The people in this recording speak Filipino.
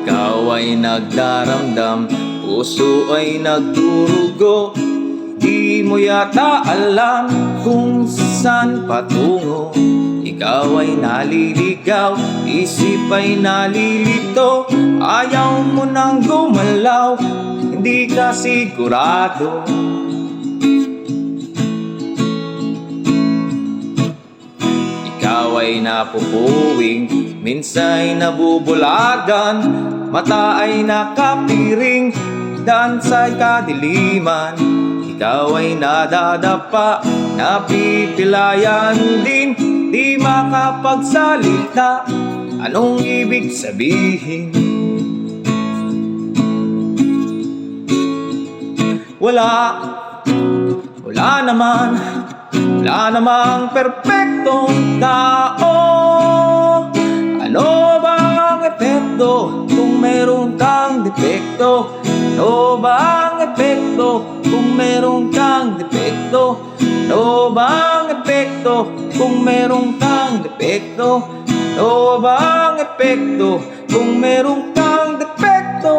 Ikaw ay nagdaramdam, puso ay nagdurugo. Di mo yata alam kung saan patungo. Ikaw ay naliligaw, isip ay nalilito. Ayaw mo nang gumalaw, hindi ka sigurado. Ikaw ay napupuwing, minsa'y nabubulagan. Mata ay nakapiring, daan sa'y kadiliman. Ikaw ay nadadapa, napipilayan din. Di makapagsalita, anong ibig sabihin? Wala namang perpektong tao. Ano bang ang epekto kung meron kang depekto? Ano bang epekto kung meron kang depekto? Ano bang epekto kung meron kang depekto? Ano bang epekto kung meron kang depekto?